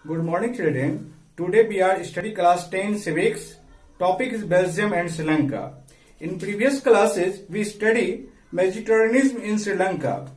Good morning, children. Today we are study class 10 civics. Topic is Belgium and Sri Lanka. In previous classes, we study Mediterranean in Sri Lanka.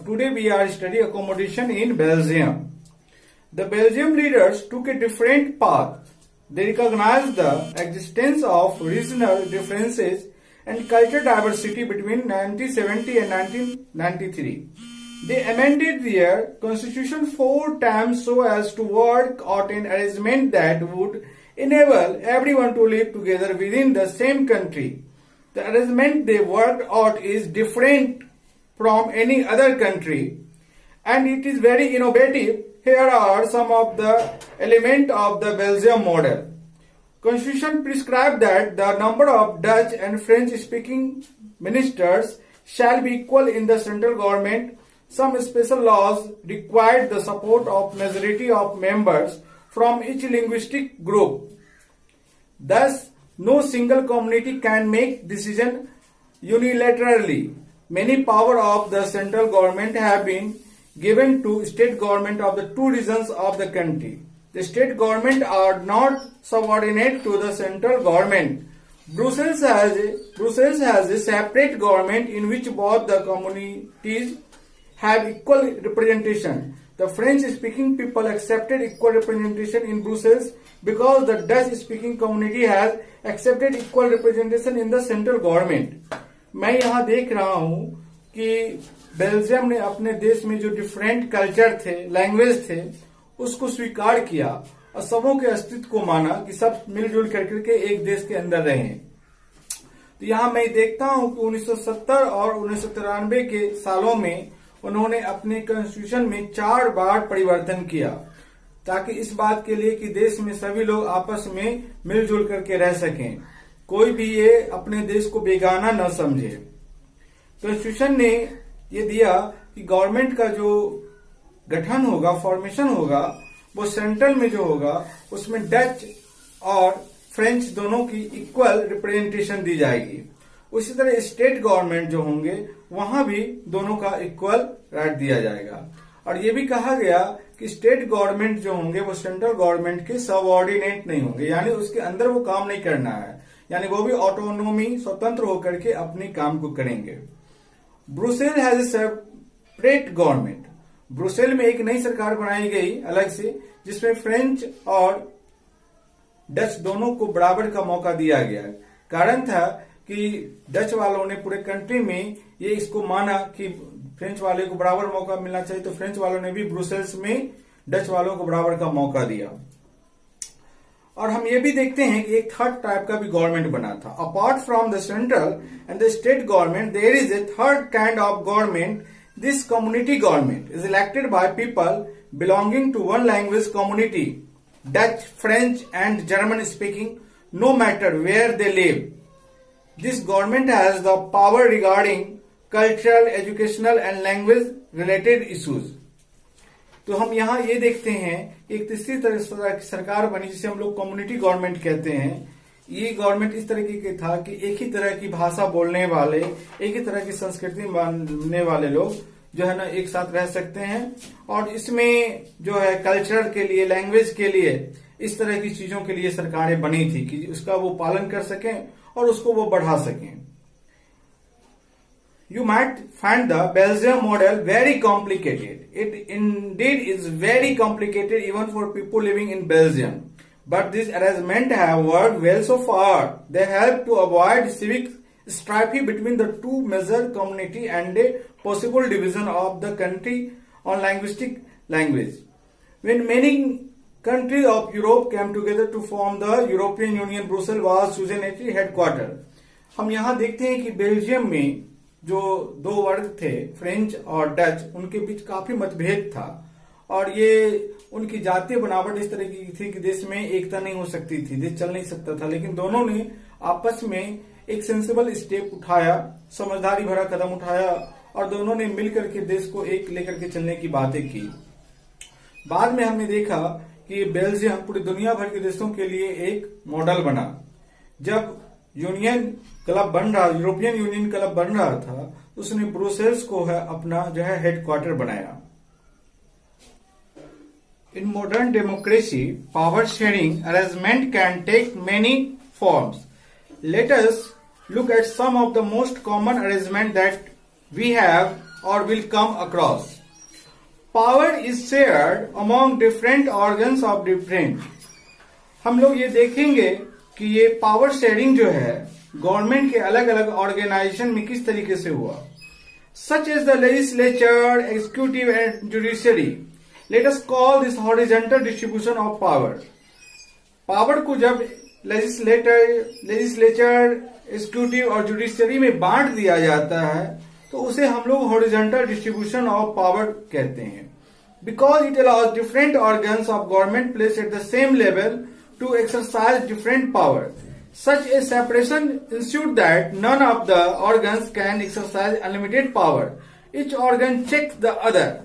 Today we are study accommodation in Belgium. The Belgium leaders took a different path. They recognized the existence of regional differences and cultural diversity between 1970 and 1993. They amended their constitution 4 times so as to work out an arrangement that would enable everyone to live together within the same country. The arrangement they worked out is different from any other country and it is very innovative. Here are some of the elements of the Belgium model. Constitution prescribed that the number of Dutch and French speaking ministers shall be equal in the central government. Some special laws required the support of majority of members from each linguistic group. Thus, no single community can make decision unilaterally. Many power of the central government have been given to state government of the two regions of the country. The state government are not subordinate to the central government. Brussels has a separate government in which both the communities have equal representation. The French-speaking people accepted equal representation in Brussels because the Dutch-speaking community has accepted equal representation in the central government. मैं यहाँ देख रहा हूँ कि Belgium ने अपने देश में जो डिफरेंट कल्चर थे, लैंग्वेज थे, उसको स्वीकार किया और सबों के अस्तित्व को माना कि सब मिलजुल करके एक देश के अंदर रहें। तो यहाँ मैं देखता हूँ कि 1970 और 1993 के सालों में उन्होंने अपने कॉन्स्टिट्यूशन में 4 बार परिवर्तन किया ताकि इस बात के लिए कि देश में सभी लोग आपस में मिलजुल करके रह सकें, कोई भी ये अपने देश को बेगाना न समझे। कॉन्स्टिट्यूशन ने ये दिया कि गवर्नमेंट का जो गठन होगा, फॉर्मेशन होगा, वो सेंट्रल में जो होगा उसमें डच और फ्रेंच दोनों की इक्वल रिप्रेजेंटेशन दी जाएगी। उसी तरह स्टेट गवर्नमेंट जो होंगे वहां भी दोनों का इक्वल राइट दिया जाएगा। और ये भी कहा गया कि स्टेट गवर्नमेंट जो होंगे वो सेंट्रल गवर्नमेंट के सबऑर्डिनेट नहीं होंगे, यानी उसके अंदर वो काम नहीं करना है, यानी वो भी ऑटोनोमी स्वतंत्र होकर के अपने काम को करेंगे। Brussels has a separate government. Brussels में एक नई सरकार बनाई गई अलग से, जिसमें फ्रेंच और डच दोनों को बराबर का मौका दिया गया। कारण था कि डच वालों ने पूरे कंट्री में ये इसको माना कि फ्रेंच वाले को बराबर मौका मिलना चाहिए, तो फ्रेंच वालों ने भी ब्रुसेल्स में डच वालों को बराबर का मौका दिया। और हम ये भी देखते हैं कि एक थर्ड टाइप का भी गवर्नमेंट बना था। Apart from the central and the state government there is a third kind of government. This community government is elected by people belonging to one language community, Dutch, French and German speaking, no matter where they live. This government has the power regarding cultural, educational and language related issues. तो हम यहाँ ये देखते हैं एक तीसरी तरह की सरकार बनी जिसे हम लोग कम्युनिटी गवर्नमेंट कहते हैं। ये गवर्नमेंट इस तरीके के था कि एक ही तरह की भाषा बोलने वाले, एक ही तरह की संस्कृति मानने वाले लोग जो है ना एक साथ रह सकते हैं। और इसमें जो है कल्चर के लिए, लैंग्वेज के लिए, इस तरह की चीजों के लिए सरकारें बनी थी कि उसका वो पालन कर सकें और उसको वो बढ़ा सकें। You might find the Belgium model very complicated. It indeed is very complicated even for people living in Belgium. But these arrangements have worked well so far. They help to avoid civic strife between the two major communities and a possible division of the country on linguistic language. When many countries of Europe came together to form the European Union, Brussels was chosen as its headquarter. हम यहाँ देखते हैं कि Belgium में जो दो वर्ग थे, फ्रेंच और डच, उनके बीच काफी मतभेद था और ये उनकी जातीय बनावट इस तरह की थी कि देश में एकता नहीं हो सकती थी, देश चल नहीं सकता था। लेकिन दोनों ने आपस में एक सेंसिबल स्टेप उठाया, समझदारी भरा कदम उठाया और दोनों ने मिलकर के देश को एक लेकर के चलने की बातें की। बाद में हमने देखा कि बेल्जियम पूरी दुनिया भर के देशों के लिए एक मॉडल बना। जब यूनियन क्लब बन रहा, यूरोपियन यूनियन क्लब बन रहा था, उसने ब्रुसेल्स को है अपना जो है हेडक्वार्टर बनाया। In modern democracy, power sharing arrangement can take many forms. Let us look at some of the most common arrangements that we have or will come across. Power is shared among different organs of different. हम लोग ये देखेंगे कि ये power sharing जो है government के अलग अलग ऑर्गेनाइजेशन में किस तरीके से हुआ. Such as the legislature, executive and judiciary. Let us call this horizontal distribution of power. Power को जब लेजिस्लेचर, एग्जीक्यूटिव और जुडिशरी में बांट दिया जाता है तो उसे हम लोग हॉरिजॉन्टल डिस्ट्रीब्यूशन ऑफ पावर कहते हैं. Because it allows different organs of government placed at the same level to exercise different power. Such a separation ensures that none of the organs can exercise unlimited power. Each organ checks the other.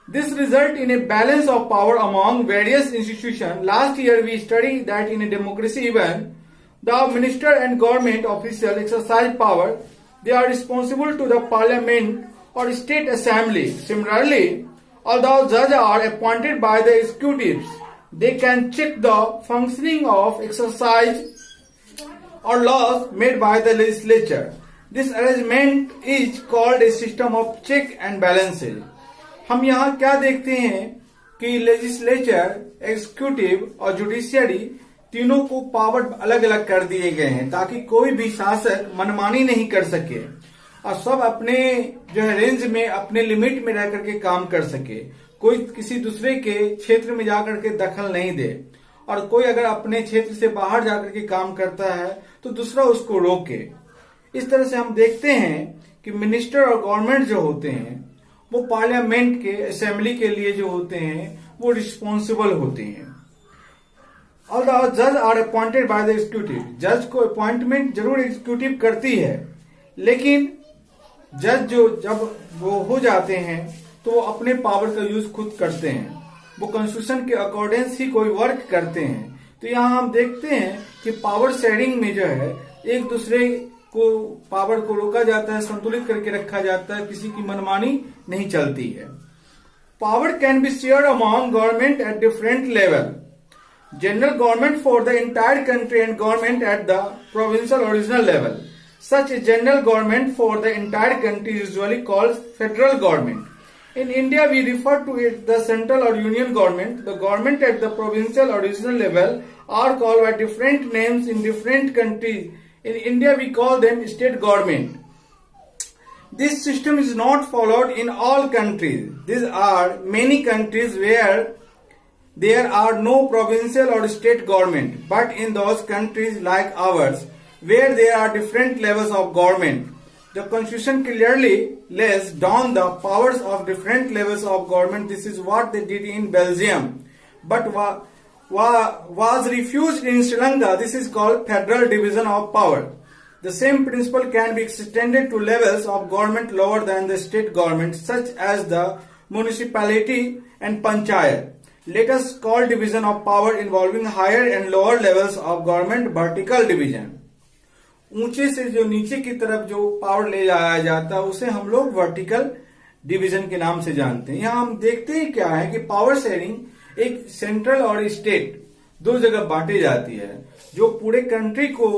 This results in a balance of power among various institutions. Last year we studied that in a democracy even, the minister and government officials exercise power. They are responsible to the parliament or state assembly. Similarly, although judges are appointed by the executives, they can check the functioning of exercise or laws made by the legislature. This arrangement is called a system of check and balances. हम यहाँ क्या देखते हैं कि legislature, executive और judiciary तीनों को power अलग अलग कर दिए गए हैं ताकि कोई भी शासक मनमानी नहीं कर सके और सब अपने जो है रेंज में, अपने लिमिट में रह करके काम कर सके. कोई किसी दूसरे के क्षेत्र में जाकर के दखल नहीं दे और कोई अगर अपने क्षेत्र से बाहर जाकर के काम करता है तो दूसरा उसको रोके. इस तरह से हम देखते हैं कि मिनिस्टर और गवर्नमेंट जो होते हैं वो पार्लियामेंट के, असेंबली के लिए जो होते हैं वो रिस्पॉन्सिबल होते हैं. ऑल्दो जज are appointed by the executive. जज को अपॉइंटमेंट जरूर एग्जीक्यूटिव करती है, लेकिन जज जो जब वो हो जाते हैं तो वो अपने पावर का यूज खुद करते हैं. वो कॉन्स्टिट्यूशन के अकॉर्डिंग ही कोई वर्क करते हैं. तो यहाँ हम देखते हैं कि पावर शेयरिंग में जो है एक दूसरे को पावर को रोका जाता है, संतुलित करके रखा जाता है, किसी की मनमानी नहीं चलती है. Power can be shared among government at different level. General government for the entire country and government at the provincial और regional level. Such a general government for the entire country is usually called federal government. In India, we refer to it the central or union government. The government at the provincial or regional level are called by different names in different countries. In India, we call them state government. This system is not followed in all countries. These are many countries where there are no provincial or state government. But in those countries like ours, where there are different levels of government, the constitution clearly lays down the powers of different levels of government. This is what they did in Belgium, but was refused in Sri Lanka. This is called federal division of power. The same principle can be extended to levels of government lower than the state government, such as the municipality and panchayat. Let us call division of power involving higher and lower levels of government vertical division. ऊंचे से जो नीचे की तरफ जो power ले जाया जाता है उसे हम लोग वर्टिकल डिवीजन के नाम से जानते हैं. यहाँ हम देखते हैं क्या है कि पावर शेयरिंग एक सेंट्रल और स्टेट दो जगह बांटी जाती है. जो पूरे कंट्री को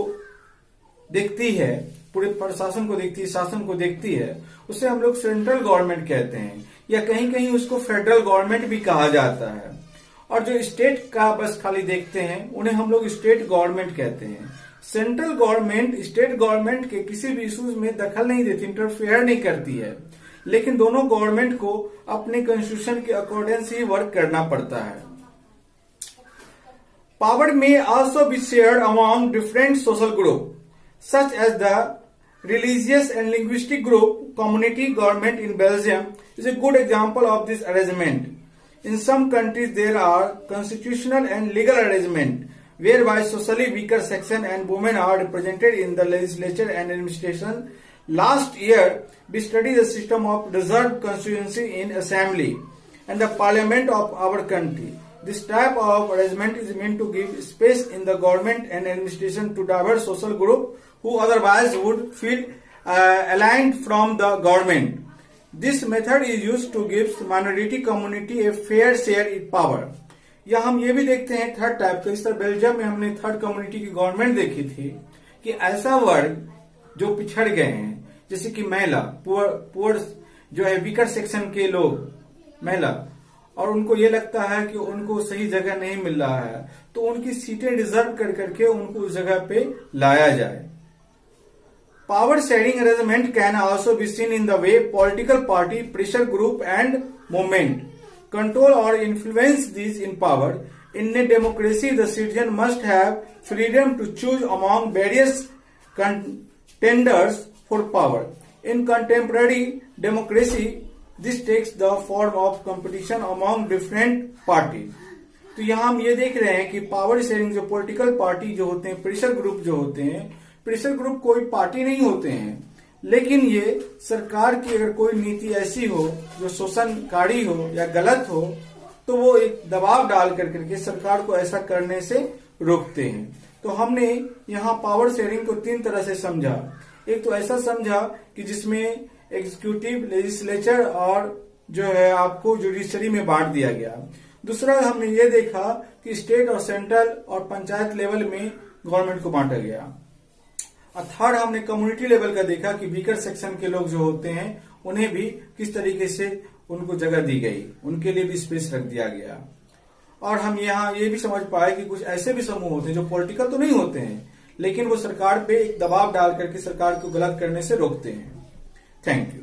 देखती है, पूरे प्रशासन को देखती है, शासन को देखती है, उसे हम लोग सेंट्रल गवर्नमेंट कहते हैं या कहीं कहीं उसको फेडरल गवर्नमेंट भी कहा जाता है. और जो स्टेट का बस खाली देखते हैं उन्हें हम लोग स्टेट गवर्नमेंट कहते हैं. सेंट्रल गवर्नमेंट स्टेट गवर्नमेंट के किसी भी इश्यूज में दखल नहीं देती, इंटरफेयर नहीं करती है, लेकिन दोनों गवर्नमेंट को अपने कॉन्स्टिट्यूशन के अकॉर्डिंग ही वर्क करना पड़ता है. Power may also be shared among different social group such as the religious and linguistic group. Community government in Belgium is a good example of this arrangement. In some countries there are constitutional and legal arrangement whereby socially weaker section and women are represented in the legislature and administration. Last year, we studied the system of reserved constituency in assembly and the parliament of our country. This type of arrangement is meant to give space in the government and administration to diverse social group who otherwise would feel aligned from the government. This method is used to give minority community a fair share in power. या हम ये भी देखते हैं third type का। इस तरह Belgium में हमने थर्ड कम्युनिटी की गवर्नमेंट देखी थी कि ऐसा वर्ग जो पिछड़ गए हैं, जैसे कि महिला, पुअर जो है वीकर सेक्शन के लोग, महिला, और उनको ये लगता है कि उनको सही जगह नहीं मिल रहा है, तो उनकी सीटें रिजर्व कर करके उनको उस जगह पे लाया जाए। Power sharing arrangement can also be seen in the way political party, pressure group and movement control or influence these in power. In a democracy, the citizen must have freedom to choose among various contenders for power. In contemporary democracy, this takes the form of competition among different parties. तो यहाँ हम ये देख रहे हैं कि power sharing, जो political party जो होते हैं, प्रेशर ग्रुप जो होते हैं, प्रेशर ग्रुप कोई पार्टी नहीं होते हैं, लेकिन ये सरकार की अगर कोई नीति ऐसी हो जो शोषणकारी हो या गलत हो, तो वो एक दबाव डाल करके सरकार को ऐसा करने से रोकते हैं। तो हमने यहाँ पावर शेयरिंग को तीन तरह से समझा। एक तो ऐसा समझा कि जिसमें एग्जीक्यूटिव, लेजिस्लेचर और जो है आपको जुडिशरी में बांट दिया गया। दूसरा हमने ये देखा कि स्टेट और सेंट्रल और पंचायत लेवल में गवर्नमेंट को बांटा गया। और थर्ड हमने कम्युनिटी लेवल का देखा कि वीकर सेक्शन के लोग जो होते हैं उन्हें भी किस तरीके से उनको जगह दी गई, उनके लिए भी स्पेस रख दिया गया। और हम यहाँ ये भी समझ पाए कि कुछ ऐसे भी समूह होते हैं जो पॉलिटिकल तो नहीं होते हैं, लेकिन वो सरकार पे एक दबाव डाल करके सरकार को गलत करने से रोकते हैं। Thank you.